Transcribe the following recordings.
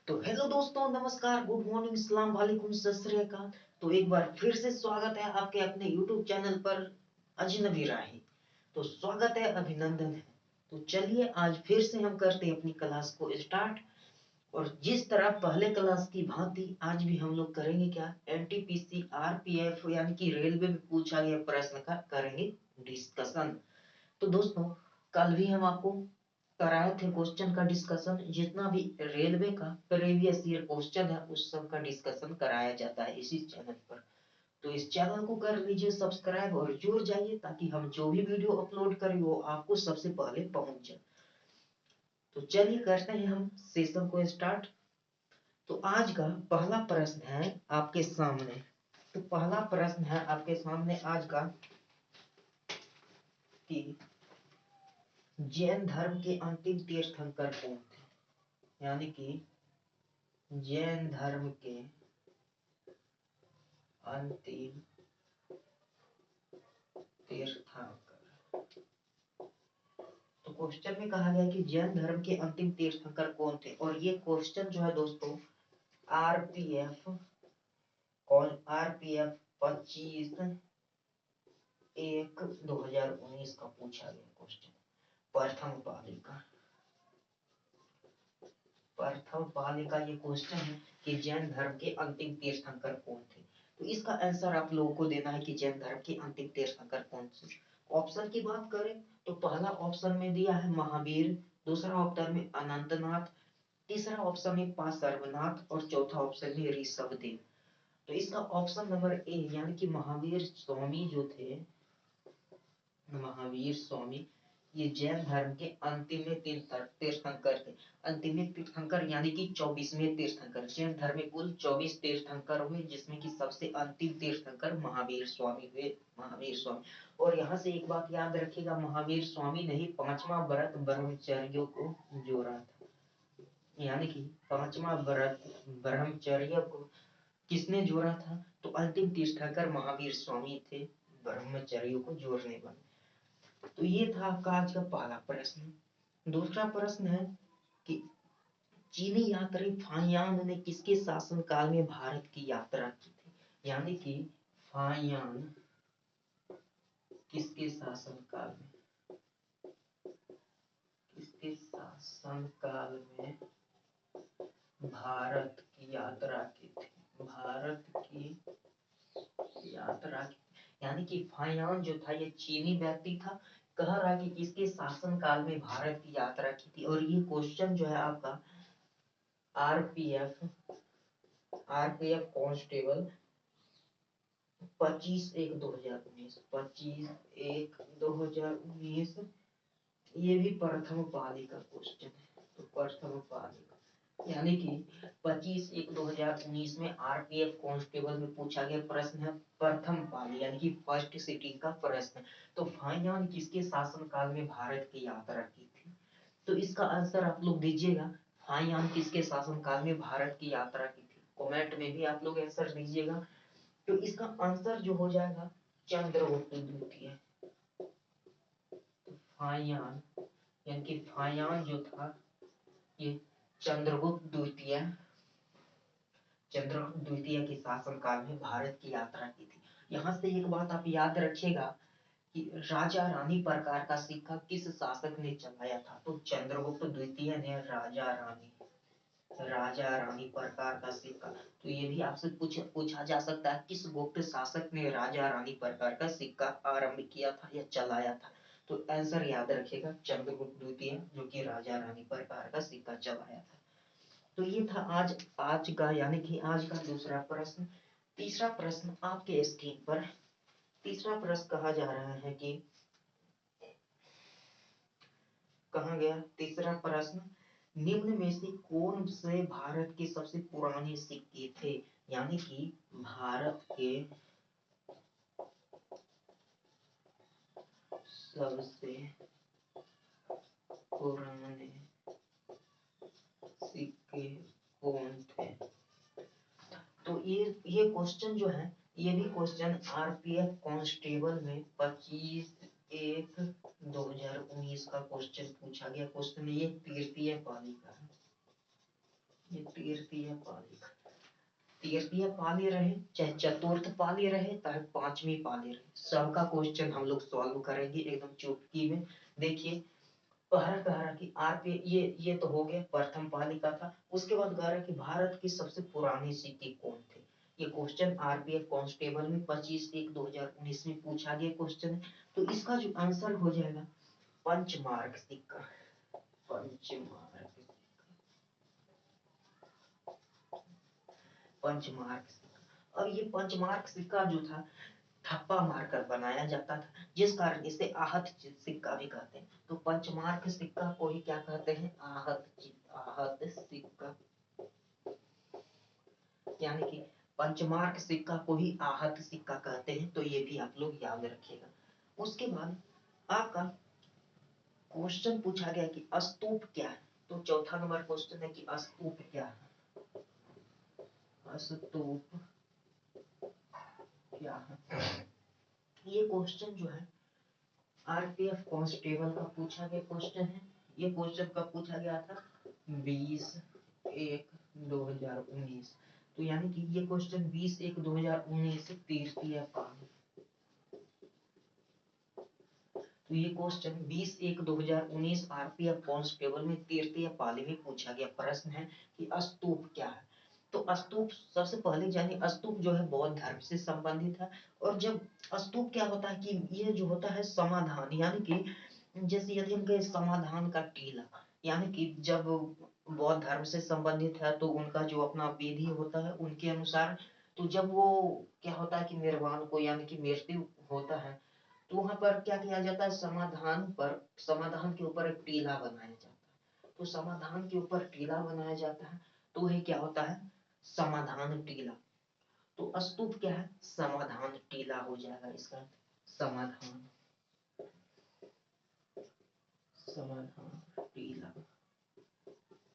तो हेलो दोस्तों, नमस्कार, गुड मॉर्निंग, सलाम वालेकुम, सत श्री अकाल। तो एक बार फिर से स्वागत है आपके अपने यूट्यूब चैनल पर अजनबी राही। तो स्वागत है, अभिनंदन है। तो चलिए आज फिर से हम करते हैं अपनी क्लास को स्टार्ट। और जिस तरह पहले क्लास की भांति आज भी हम लोग करेंगे क्या, एनटीपीसी आरपीएफ यानी कि रेलवे में पूछा गया प्रश्न का करेंगे डिस्कशन। तो दोस्तों, कल भी हम आपको कराए थे क्वेश्चन का डिस्कशन। जितना भी रेलवे का प्रीवियस ईयर क्वेश्चन है उस सब का डिस्कशन कराया जाता है इसी चैनल पर। तो इस चैनल को कर लीजिए सब्सक्राइब और जुड़ जाइए ताकि हम जो भी वीडियो अपलोड करें वो आपको सबसे पहले पहुंच जाए। तो चलिए करते हैं हम सेशन को स्टार्ट। तो आज का पहला प्रश्न है आपके सामने। तो पहला प्रश्न है आपके सामने आज का कि जैन धर्म के अंतिम तीर्थंकर कौन थे, यानी कि जैन धर्म के अंतिम तीर्थंकर। तो क्वेश्चन में कहा गया कि जैन धर्म के अंतिम तीर्थंकर कौन थे, और ये क्वेश्चन जो है दोस्तों आरपीएफ कौन आरपीएफ 25/1/2019 का पूछा गया क्वेश्चन। प्रथम पाली प्रथम पाली का ये क्वेश्चन है कि जैन धर्म के अंतिम तीर्थंकर कौन थे। तो इसका आंसर आप लोगों को देना है कि जैन धर्म के अंतिम तीर्थंकर कौन थे। ऑप्शन की बात करें तो पहला ऑप्शन में दिया है महावीर, दूसरा ऑप्शन में अनंतनाथ, तीसरा ऑप्शन में पार्श्वनाथ और चौथा ऑप्शन में ऋषभदेव। तो इसका ऑप्शन नंबर ए यानी कि महावीर स्वामी जो थे, महावीर स्वामी, ये जैन धर्म के अंतिम तीर्थंकर थे। अंतिम तीर्थंकर यानी कि 24वें तीर्थंकर। जैन धर्म में कुल 24 तीर्थंकर हुए जिसमें कि सबसे अंतिम तीर्थंकर महावीर स्वामी हुए। महावीर स्वामी। और यहाँ से एक बात याद रखिएगा, महावीर स्वामी ने ही पांचवा व्रत ब्रह्मचर्य को जोड़ा था। यानी कि पांचवा व्रत ब्रह्मचर्य को किसने जोड़ा था, तो अंतिम तीर्थंकर महावीर स्वामी थे ब्रह्मचर्य को जोड़ने वाले। तो ये था आपका आज का पहला प्रश्न। दूसरा प्रश्न है कि चीनी यात्री फाहियान ने किसके शासन काल में भारत की यात्रा की थी, यानी कि फाहियान किसके शासन काल में, किसके शासन काल में भारत की यात्रा की थी, भारत की यात्रा की। यानी कि फाहियान जो था ये चीनी व्यक्ति था। कह रहा कि किसके शासन काल में भारत की यात्रा की थी। और ये क्वेश्चन जो है आपका आरपीएफ आरपीएफ कांस्टेबल 25/1/2019, 25/1/2019, ये भी प्रथम पाली का क्वेश्चन है। तो प्रथम पाली यानी कि 25/1/2019 में आरपीएफ कांस्टेबल में पूछा गया प्रश्न है प्रथम पाली यानी कि फर्स्ट सिटिंग का प्रश्न। तो फाहियान किसके शासन काल में भारत की यात्रा की थी। तो इसका आंसर आप लोग दीजिएगा, फाहियान किसके शासन काल में भारत की यात्रा की थी। कमेंट में भी आप लोग आंसर दीजिएगा। तो इसका आंसर जो हो जाएगा चंद्रगुप्त द्वितीय। फाहियान यानी कि फाहियान जो था ये चंद्रगुप्त द्वितीय चंद्रगुप्त द्वितीय के शासन काल में भारत की यात्रा की थी। यहाँ से एक बात आप याद रखिएगा कि राजा रानी प्रकार का सिक्का किस शासक ने चलाया था। तो चंद्रगुप्त द्वितीय ने राजा रानी प्रकार का सिक्का। तो ये भी आपसे पूछा जा सकता है किस गुप्त शासक ने राजा रानी प्रकार का सिक्का आरंभ किया था या चलाया था। तो आंसर याद रखिएगा चंद्रगुप्त द्वितीय जो कि राजा रानी प्रकार का सिक्का चलाया था। तो ये था आज आज का यानी कि आज का दूसरा प्रश्न। तीसरा प्रश्न आपके स्क्रीन पर। तीसरा प्रश्न कहा जा रहा है कि कहा गया तीसरा प्रश्न, निम्न में से कौन से भारत के सबसे पुराने सिक्के थे, यानी कि भारत के सबसे पुराने सिक्के कौन थे। तो ये क्वेश्चन जो है ये भी क्वेश्चन आरपीएफ कांस्टेबल में 25/1/2019 का क्वेश्चन पूछा गया। क्वेश्चन ये तृतीय पाली का है। ये तृतीय पाली, तृतीय पाली रहे चाहे चतुर्थ पाली रहे चाहे पांचवी पाली रहे, सबका क्वेश्चन हम लोग सॉल्व करेंगे एकदम चुटकी में। देखिए पहला कह रहा कि आरपी ये तो हो गया प्रथम पालिका था। उसके बाद कह रहा कि भारत की सबसे पुरानी सिक्के कौन थे। ये क्वेश्चन आरपीएफ कांस्टेबल में 25/1/2019 में पूछा गया क्वेश्चन है। तो इसका जो आंसर हो जाएगा पंचमार्क सिक्का, पंचमार्क, पंचमार्क सिक्का। अब ये पंचमार्क सिक्का जो था ठप्पा मारकर बनाया जाता था, जिस कारण इसे आहत सिक्का भी कहते हैं। तो पंचमार्क सिक्का को ही क्या कहते हैं, आहत, आहत सिक्का, यानी कि पंचमार्क सिक्का को ही आहत सिक्का कहते हैं। तो ये भी आप लोग याद रखिएगा। उसके बाद आपका क्वेश्चन पूछा गया कि स्तूप क्या है। तो चौथा नंबर क्वेश्चन है कि स्तूप क्या है, स्तूप क्या है। ये क्वेश्चन जो है आरपीएफ कांस्टेबल का पूछा गया क्वेश्चन है। ये क्वेश्चन कब पूछा गया था, 20/1/2019। तो यानी कि ये क्वेश्चन 20/1/2019 तृतीय पाली, तो ये क्वेश्चन 20/1/2019 आरपीएफ कांस्टेबल में तृतीय पाली में पूछा गया प्रश्न है कि स्तूप क्या है। तो स्तूप सबसे पहले जानिए, स्तूप जो है बौद्ध धर्म से संबंधित है। और जब स्तूप क्या होता है कि ये जो होता है समाधान, यानी कि जैसे यदि हम कहें समाधान का टीला, यानी कि जब बौद्ध धर्म से संबंधित है तो उनका जो अपना विधि होता है उनके अनुसार, तो जब वो क्या होता है कि निर्वाण को यानी कि मृत्यु होता है तो वहां पर क्या किया जाता है, समाधान पर, समाधान के ऊपर एक टीला बनाया जाता है। तो समाधान के ऊपर टीला बनाया जाता है तो वही क्या होता है, समाधान टीला। तो स्तूप क्या है, समाधान टीला हो जाएगा इसका, समाधान, समाधान टीला।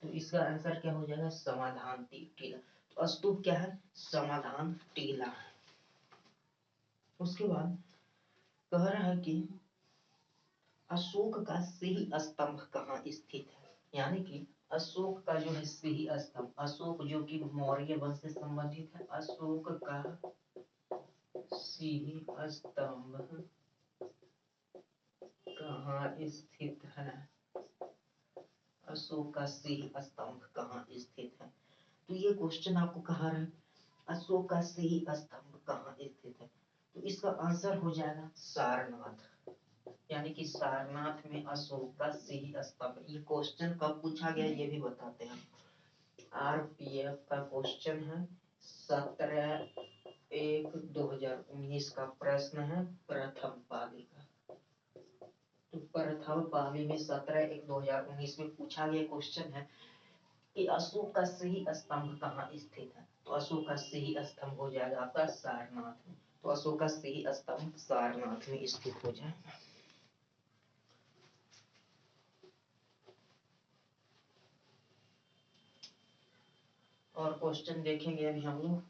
तो इसका आंसर क्या हो जाएगा, समाधान टीला। तो स्तूप क्या है, समाधान टीला। उसके बाद कह रहा है कि अशोक का सिंह स्तंभ कहाँ स्थित है। यानी कि अशोक का जो है सिंह स्तंभ, अशोक जो कि मौर्य वंश से संबंधित है, अशोक का सिंह स्तंभ कहाँ स्थित है, अशोक का सिंह स्तंभ कहाँ स्थित है। तो ये क्वेश्चन आपको कहा रहा है अशोक का सिंह स्तंभ कहाँ स्थित है। तो इसका आंसर हो जाएगा सारनाथ, यानी कि सारनाथ में अशोक का सिंह स्तंभ। ये क्वेश्चन कब पूछा गया ये भी बताते हैं। आरपीएफ का क्वेश्चन है 17/1/2019 का प्रश्न है प्रथम पाली का। तो प्रथम पाली में 17/1/2019 में पूछा गया क्वेश्चन है कि अशोक का सिंह स्तंभ कहाँ स्थित है। तो अशोक का सिंह स्तंभ हो जाएगा आपका सारनाथ में। तो अशोक का सिंह स्तंभ सारनाथ में स्थित हो जाएगा। और क्वेश्चन देखेंगे अभी हम लोग।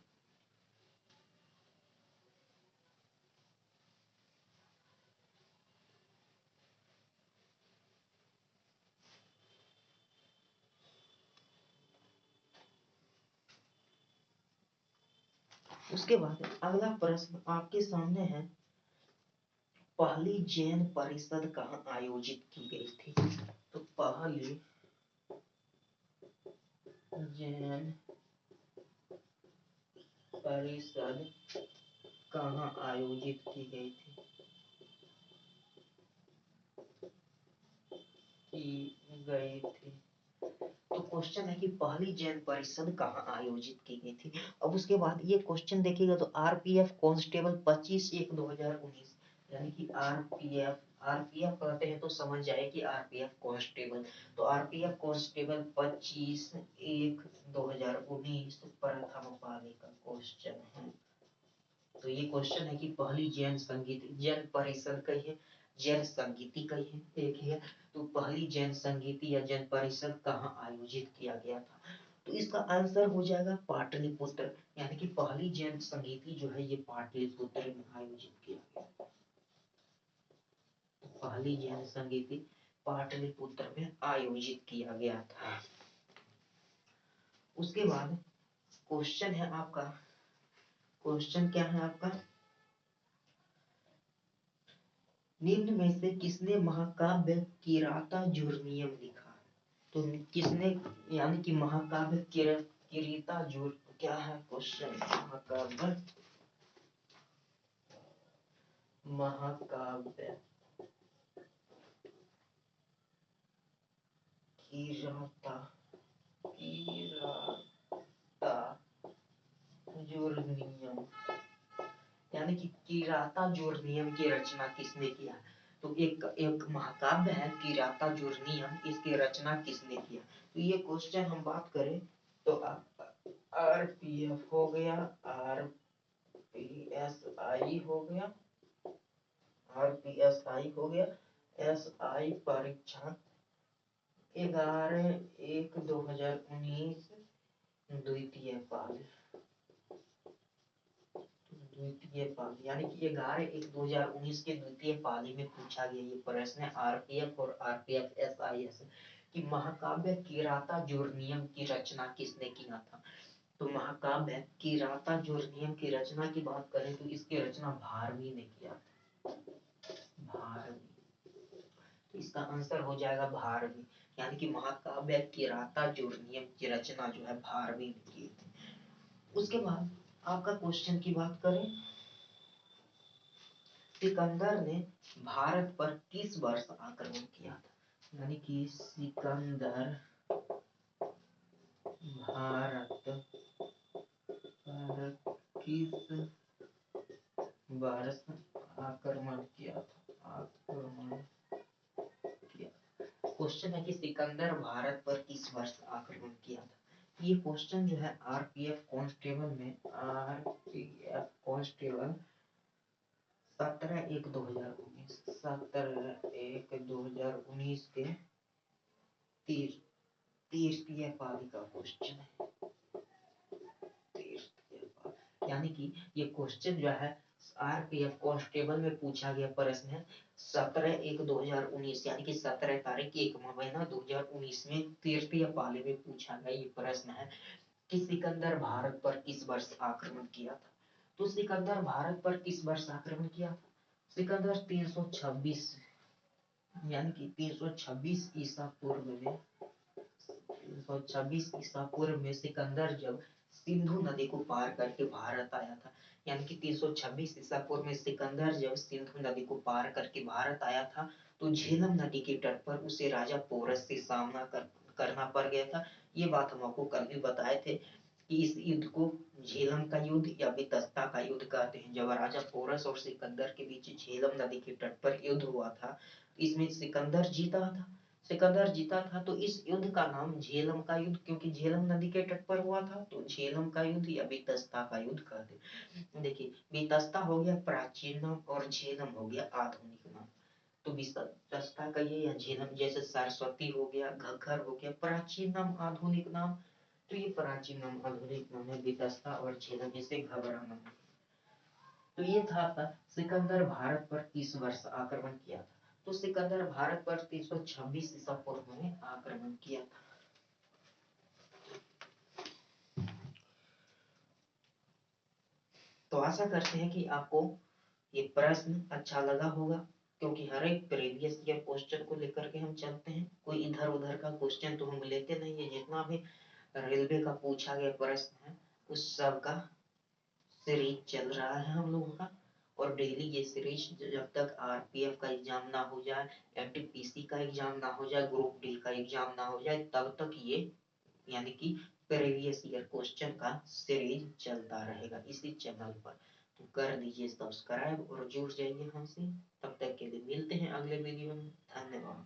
उसके बाद अगला प्रश्न आपके सामने है, पहली जैन परिषद कहाँ आयोजित की गई थी। तो पहली जैन परिषद कहाँ आयोजित की गई थी, तो क्वेश्चन है कि पहली जैन परिषद कहाँ आयोजित की गई थी। अब उसके बाद ये क्वेश्चन देखिएगा तो आरपीएफ कांस्टेबल 25/1/2019, यानी कि आरपीएफ, आरपीएफ कहते हैं तो समझ जाए कि आरपीएफ कांस्टेबल। तो आरपीएफ कांस्टेबल 25/1/2019 प्रथम पाली का क्वेश्चन है। तो ये क्वेश्चन है कि पहली जैन संगीत, जैन परिषद कही है, जैन संगीति कही है, एक ही है। तो पहली जैन संगीति या जैन परिषद कहाँ आयोजित किया गया था। तो इसका आंसर हो जाएगा पाटलिपुत्र, यानी कि पहली जैन संगीति जो है ये पाटलिपुत्र में आयोजित किया गया। पहली जैन संगीति पाटलिपुत्र में आयोजित किया गया था। उसके बाद क्वेश्चन है आपका, क्वेश्चन क्या है आपका, निम्न में से किसने महाकाव्य किरातार्जुनीयम लिखा? तो किसने, यानी कि महाकाव्य किरातार्जुन क्या है क्वेश्चन, महाकाव्य किरातार्जुनीयम, यानी कि किरातार्जुनीयम की रचना किसने किया? तो एक महाकाव्य है किरातार्जुनीयम, इसकी रचना किसने किया? तो ये क्वेश्चन हम बात करें तो आरपीएफ हो गया, आरपीएसआई हो गया, आरपीएसआई हो गया, एसआई परीक्षा 11/1/2019 द्वितीय पाली, यानी कि 11/1/2019 के द्वितीय पाली में पूछा गया ये प्रश्न आरपीएफ और आरपीएफ एसआईएस कि महाकाव्य किरातार्जुनीयम की रचना किसने किया था? तो महाकाव्य किरातार्जुनीयम की रचना की बात करें तो इसकी रचना भारवी ने किया था, भारवी। तो इसका आंसर हो जाएगा भारवी, यानी कि महाकाव्य किरातार्जुनीयम की रचना जो है भारवी ने की थी। उसके बाद आपका क्वेश्चन की बात करें, सिकंदर ने भारत पर किस वर्ष आक्रमण किया था? यानी कि सिकंदर भारत पर किस वर्ष आक्रमण किया था? क्वेश्चन है कि सिकंदर भारत पर किस वर्ष आक्रमण किया था। ये क्वेश्चन जो है आरपीएफ कांस्टेबल में, आरपीएफ कांस्टेबल 17/1/2019, 17/1/2019 के तृतीय पाली का क्वेश्चन है, यानी कि ये क्वेश्चन जो है आरपीएफ कांस्टेबल में पूछा गया प्रश्न है 17/1/2019, यानी कि 17 तारीख 1 महीना 2019 में तृतीय पाली में पूछा गया ये प्रश्न है कि सिकंदर भारत पर किस वर्ष आक्रमण किया था। तो सिकंदर भारत पर किस वर्ष आक्रमण किया था? सिकंदर 326, यानी कि 326 ईसा पूर्व में, 326 ईसा पूर्व में सिकंदर जब सिंधु नदी को पार करके भारत आया था, यानी कि 326 ईसा पूर्व में सिकंदर जब सिंधु नदी को पार करके भारत आया था तो झेलम नदी के तट पर उसे राजा पोरस से सामना करना पड़ गया था। ये बात हम आपको कल भी बताए थे कि इस युद्ध को झेलम का युद्ध या वितस्ता का युद्ध कहते हैं। जब राजा पोरस और सिकंदर के बीच झेलम नदी के तट पर युद्ध हुआ था, इसमें सिकंदर जीता था, सिकंदर जीता था, तो इस युद्ध का नाम झेलम का युद्ध, क्योंकि झेलम नदी के तट पर हुआ था तो झेलम का युद्ध या वितस्ता का युद्ध कहते। देखिए वितस्ता हो गया प्राचीन नाम और झेलम हो गया आधुनिक नाम। तो वितस्ता का ये या झेलम, जैसे सरस्वती हो गया, घग्गर हो गया, प्राचीन नाम आधुनिक नाम, तो ये प्राचीन नाम आधुनिक नाम है वितस्ता और झेलम, जिसे घबरा नाम। तो ये था आपका सिकंदर भारत पर किस वर्ष आक्रमण किया था। तो सिकंदर भारत पर 326 ईसा पूर्व में आक्रमण किया था। तो आशा करते हैं कि आपको ये प्रश्न अच्छा लगा होगा, क्योंकि हर एक प्रीवियस ईयर क्वेश्चन को लेकर के हम चलते हैं, कोई इधर उधर का क्वेश्चन तो हम लेते नहीं है। जितना भी रेलवे का पूछा गया प्रश्न है उस सब का सीरीज चल रहा है हम लोगों का, और डेली ये सीरीज जब तक आरपीएफ का एग्जाम ना हो जाए, एनटीपीसी का एग्जाम ना हो जाए, ग्रुप डी का एग्जाम ना हो जाए, तब तक ये यानी कि प्रीवियस ईयर क्वेश्चन का सीरीज चलता रहेगा इसी चैनल पर। तो कर दीजिए सब्सक्राइब और जुड़ जाइए हमसे। तब तक के लिए मिलते हैं अगले वीडियो में। धन्यवाद।